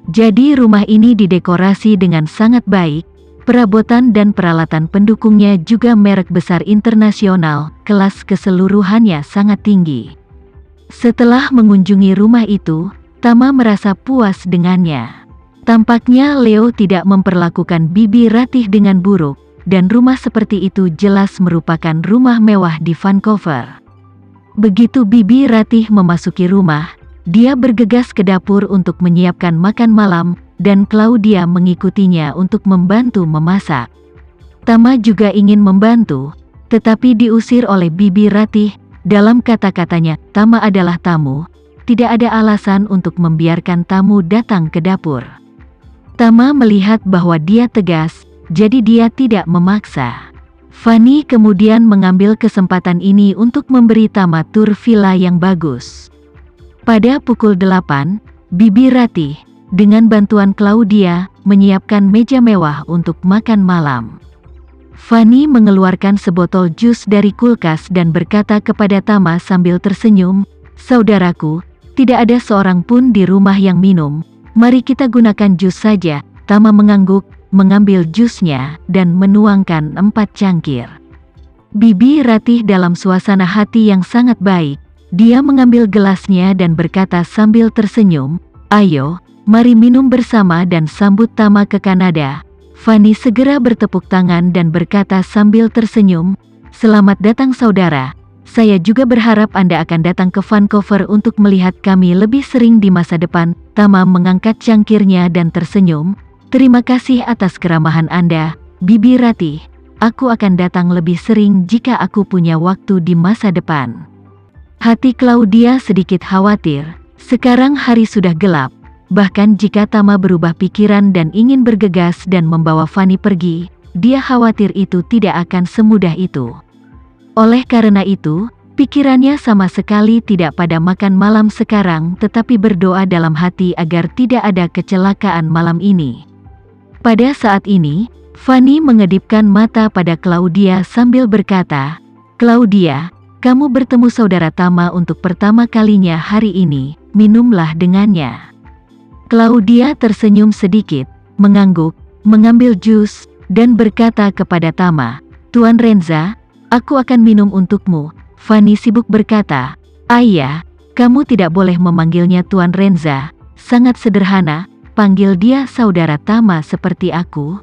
Jadi rumah ini didekorasi dengan sangat baik, perabotan dan peralatan pendukungnya juga merek besar internasional, kelas keseluruhannya sangat tinggi. Setelah mengunjungi rumah itu, Tama merasa puas dengannya. Tampaknya Leo tidak memperlakukan Bibi Ratih dengan buruk, dan rumah seperti itu jelas merupakan rumah mewah di Vancouver. Begitu Bibi Ratih memasuki rumah, dia bergegas ke dapur untuk menyiapkan makan malam, dan Claudia mengikutinya untuk membantu memasak. Tama juga ingin membantu, tetapi diusir oleh Bibi Ratih. Dalam kata-katanya, Tama adalah tamu, tidak ada alasan untuk membiarkan tamu datang ke dapur. Tama melihat bahwa dia tegas, jadi dia tidak memaksa. Fanny kemudian mengambil kesempatan ini untuk memberi Tama tur villa yang bagus. Pada pukul 8, Bibi Ratih, dengan bantuan Claudia, menyiapkan meja mewah untuk makan malam. Fanny mengeluarkan sebotol jus dari kulkas dan berkata kepada Tama sambil tersenyum, "Saudaraku, tidak ada seorang pun di rumah yang minum. Mari kita gunakan jus saja." Tama mengangguk, mengambil jusnya, dan menuangkan 4 cangkir. Bibi Ratih dalam suasana hati yang sangat baik. Dia mengambil gelasnya dan berkata sambil tersenyum, "Ayo, mari minum bersama dan sambut Tama ke Kanada." Fanny segera bertepuk tangan dan berkata sambil tersenyum, "Selamat datang saudara. Saya juga berharap Anda akan datang ke Vancouver untuk melihat kami lebih sering di masa depan." Tama mengangkat cangkirnya dan tersenyum, "Terima kasih atas keramahan Anda, Bibi Ratih. Aku akan datang lebih sering jika aku punya waktu di masa depan." Hati Claudia sedikit khawatir. Sekarang hari sudah gelap. Bahkan jika Tama berubah pikiran dan ingin bergegas dan membawa Fanny pergi, dia khawatir itu tidak akan semudah itu. Oleh karena itu, pikirannya sama sekali tidak pada makan malam sekarang, tetapi berdoa dalam hati agar tidak ada kecelakaan malam ini. Pada saat ini, Fanny mengedipkan mata pada Claudia sambil berkata, "Claudia, kamu bertemu saudara Tama untuk pertama kalinya hari ini, minumlah dengannya." Claudia tersenyum sedikit, mengangguk, mengambil jus, dan berkata kepada Tama, "Tuan Renza, aku akan minum untukmu." Fanny sibuk berkata, "Ayah, kamu tidak boleh memanggilnya Tuan Renza, sangat sederhana, panggil dia saudara Tama seperti aku."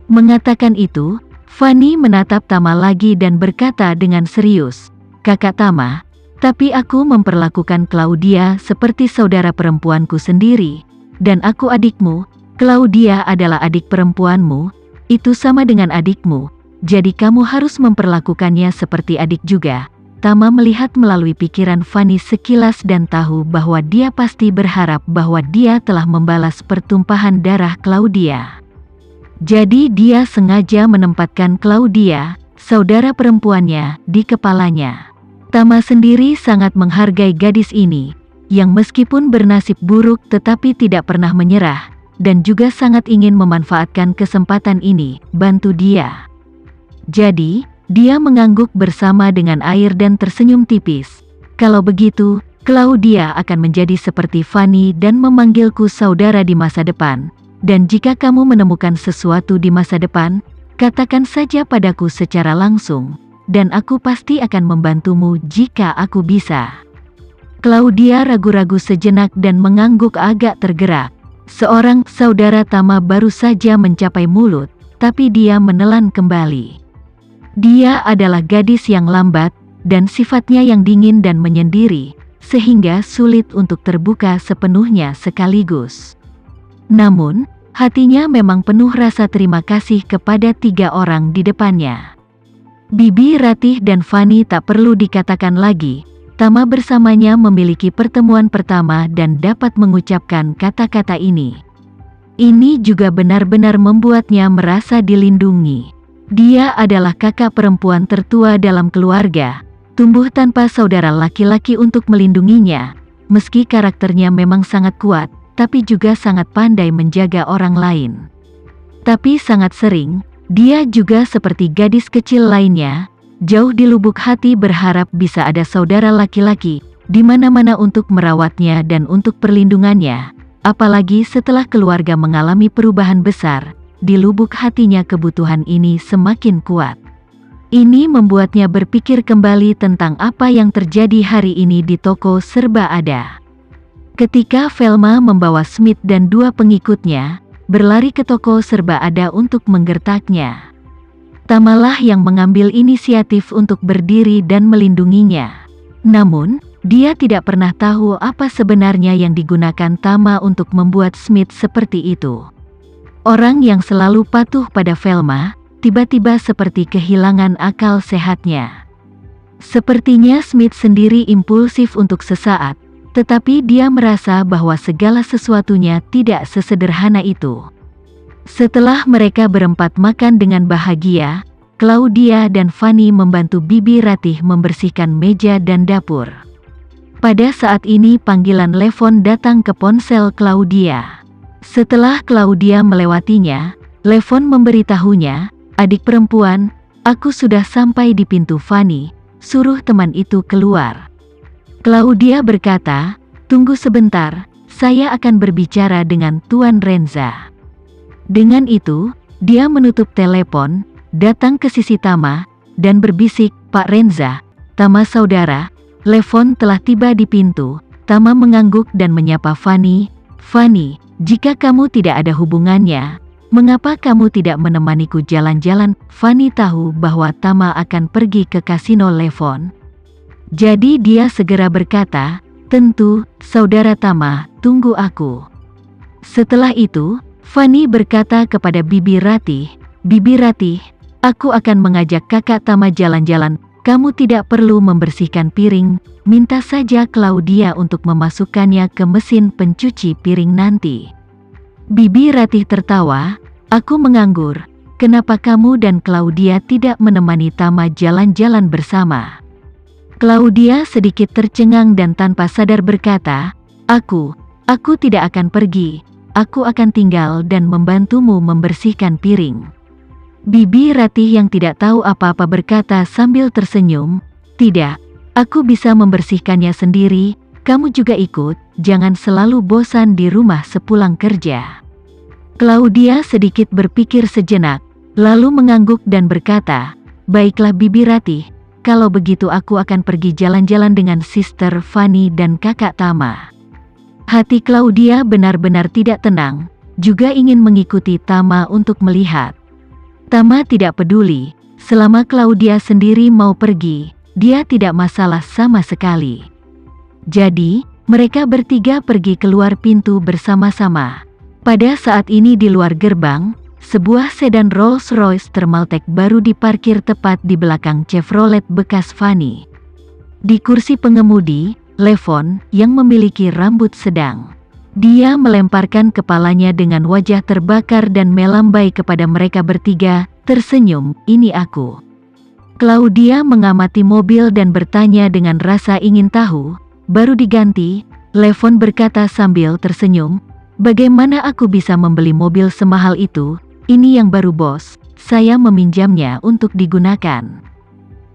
Mengatakan itu, Fanny menatap Tama lagi dan berkata dengan serius, "Kakak Tama, tapi aku memperlakukan Claudia seperti saudara perempuanku sendiri, dan aku adikmu. Claudia adalah adik perempuanmu, itu sama dengan adikmu, jadi kamu harus memperlakukannya seperti adik juga." Tama melihat melalui pikiran Fanny sekilas dan tahu bahwa dia pasti berharap bahwa dia telah membalas pertumpahan darah Claudia. Jadi dia sengaja menempatkan Claudia, saudara perempuannya, di kepalanya. Tama sendiri sangat menghargai gadis ini, yang meskipun bernasib buruk tetapi tidak pernah menyerah, dan juga sangat ingin memanfaatkan kesempatan ini, bantu dia. Jadi, dia mengangguk bersama dengan air dan tersenyum tipis. "Kalau begitu, Claudia akan menjadi seperti Fanny dan memanggilku saudara di masa depan. Dan jika kamu menemukan sesuatu di masa depan, katakan saja padaku secara langsung, dan aku pasti akan membantumu jika aku bisa." Claudia ragu-ragu sejenak dan mengangguk agak tergerak. Seorang saudara Tama baru saja mencapai mulut, tapi dia menelan kembali. Dia adalah gadis yang lambat, dan sifatnya yang dingin dan menyendiri, sehingga sulit untuk terbuka sepenuhnya sekaligus. Namun, hatinya memang penuh rasa terima kasih kepada 3 orang di depannya. Bibi Ratih dan Fanny tak perlu dikatakan lagi. Tama bersamanya memiliki pertemuan pertama dan dapat mengucapkan kata-kata ini. Ini juga benar-benar membuatnya merasa dilindungi. Dia adalah kakak perempuan tertua dalam keluarga, tumbuh tanpa saudara laki-laki untuk melindunginya. Meski karakternya memang sangat kuat, tapi juga sangat pandai menjaga orang lain. Tapi sangat sering, dia juga seperti gadis kecil lainnya, jauh di lubuk hati berharap bisa ada saudara laki-laki di mana-mana untuk merawatnya dan untuk perlindungannya. apalagi setelah keluarga mengalami perubahan besar. Di lubuk hatinya kebutuhan ini semakin kuat. Ini membuatnya berpikir kembali tentang apa yang terjadi hari ini di toko serba ada. Ketika Velma membawa Smith dan dua pengikutnya berlari ke toko serba ada untuk menggertaknya, Tamalah yang mengambil inisiatif untuk berdiri dan melindunginya. Namun, dia tidak pernah tahu apa sebenarnya yang digunakan Tama untuk membuat Smith seperti itu. Orang yang selalu patuh pada Velma, tiba-tiba seperti kehilangan akal sehatnya. Sepertinya Smith sendiri impulsif untuk sesaat, tetapi dia merasa bahwa segala sesuatunya tidak sesederhana itu. Setelah mereka berempat makan dengan bahagia, Claudia dan Fanny membantu Bibi Ratih membersihkan meja dan dapur. Pada saat ini panggilan telepon datang ke ponsel Claudia. Setelah Claudia melewatinya, telepon memberitahunya, "Adik perempuan, aku sudah sampai di pintu Fanny, suruh teman itu keluar." Claudia berkata, "Tunggu sebentar, saya akan berbicara dengan Tuan Renza." Dengan itu, dia menutup telepon, datang ke sisi Tama, dan berbisik, "Pak Renza, Tama saudara, telepon telah tiba di pintu." Tama mengangguk dan menyapa Fanny. "Fanny, jika kamu tidak ada hubungannya, mengapa kamu tidak menemaniku jalan-jalan?" Fanny tahu bahwa Tama akan pergi ke kasino telepon. Jadi dia segera berkata, "Tentu, saudara Tama, tunggu aku." Setelah itu, Fanny berkata kepada Bibi Ratih, "Bibi Ratih, aku akan mengajak kakak Tama jalan-jalan. Kamu tidak perlu membersihkan piring, minta saja Claudia untuk memasukkannya ke mesin pencuci piring nanti." Bibi Ratih tertawa, "Aku menganggur, kenapa kamu dan Claudia tidak menemani Tama jalan-jalan bersama?" Claudia sedikit tercengang dan tanpa sadar berkata, Aku tidak akan pergi, aku akan tinggal dan membantumu membersihkan piring." Bibi Ratih yang tidak tahu apa-apa berkata sambil tersenyum, "Tidak, aku bisa membersihkannya sendiri, kamu juga ikut, jangan selalu bosan di rumah sepulang kerja." Claudia sedikit berpikir sejenak, lalu mengangguk dan berkata, "Baiklah Bibi Ratih, kalau begitu aku akan pergi jalan-jalan dengan Sister Fanny dan kakak Tama." Hati Claudia benar-benar tidak tenang, juga ingin mengikuti Tama untuk melihat. Tama tidak peduli, selama Claudia sendiri mau pergi, dia tidak masalah sama sekali. Jadi, mereka bertiga pergi keluar pintu bersama-sama. Pada saat ini di luar gerbang, sebuah sedan Rolls-Royce Thermaltake baru diparkir tepat di belakang Chevrolet bekas Fanny. Di kursi pengemudi, Levon, yang memiliki rambut sedang. Dia melemparkan kepalanya dengan wajah terbakar dan melambai kepada mereka bertiga, tersenyum, "Ini aku." Claudia mengamati mobil dan bertanya dengan rasa ingin tahu, "Baru diganti?" Levon berkata sambil tersenyum, "Bagaimana aku bisa membeli mobil semahal itu? Ini yang baru bos, saya meminjamnya untuk digunakan."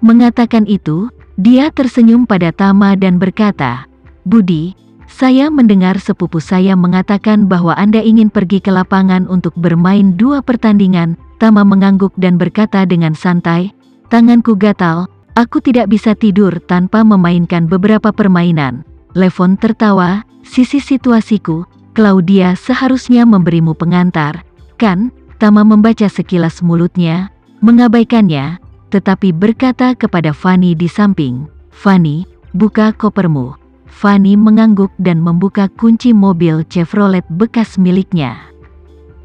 Mengatakan itu, dia tersenyum pada Tama dan berkata, "Budi, saya mendengar sepupu saya mengatakan bahwa Anda ingin pergi ke lapangan untuk bermain 2 pertandingan." Tama mengangguk dan berkata dengan santai, "Tanganku gatal, aku tidak bisa tidur tanpa memainkan beberapa permainan." Levon tertawa, "Sisi situasiku, Claudia seharusnya memberimu pengantar, kan?" Tama membaca sekilas mulutnya, mengabaikannya, tetapi berkata kepada Fanny di samping, "Fanny, buka kopermu." Fanny mengangguk dan membuka kunci mobil Chevrolet bekas miliknya.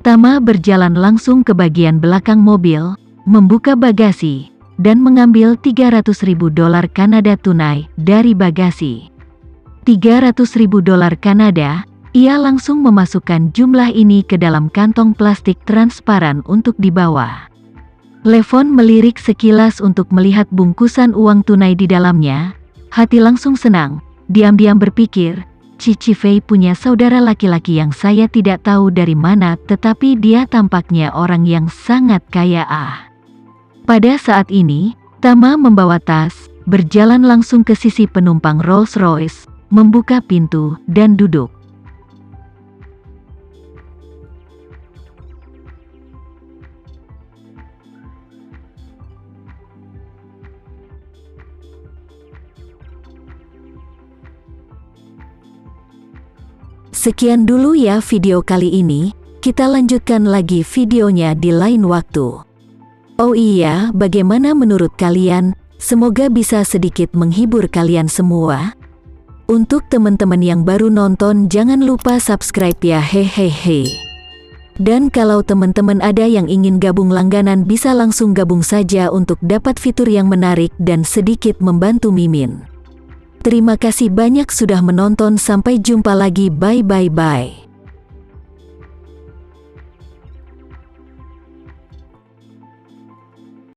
Tama berjalan langsung ke bagian belakang mobil, membuka bagasi, dan mengambil $300.000 Kanada tunai dari bagasi. $300.000 Kanada, ia langsung memasukkan jumlah ini ke dalam kantong plastik transparan untuk dibawa. Levon melirik sekilas untuk melihat bungkusan uang tunai di dalamnya, hati langsung senang. Diam-diam berpikir, Cici Fei punya saudara laki-laki yang saya tidak tahu dari mana, tetapi dia tampaknya orang yang sangat kaya. Pada saat ini, Tama membawa tas, berjalan langsung ke sisi penumpang Rolls-Royce, membuka pintu, dan duduk. Sekian dulu ya video kali ini, kita lanjutkan lagi videonya di lain waktu. Oh iya, bagaimana menurut kalian? Semoga bisa sedikit menghibur kalian semua. Untuk teman-teman yang baru nonton, jangan lupa subscribe ya, hehehe. Dan kalau teman-teman ada yang ingin gabung langganan, bisa langsung gabung saja untuk dapat fitur yang menarik dan sedikit membantu Mimin. Terima kasih banyak sudah menonton, sampai jumpa lagi, bye.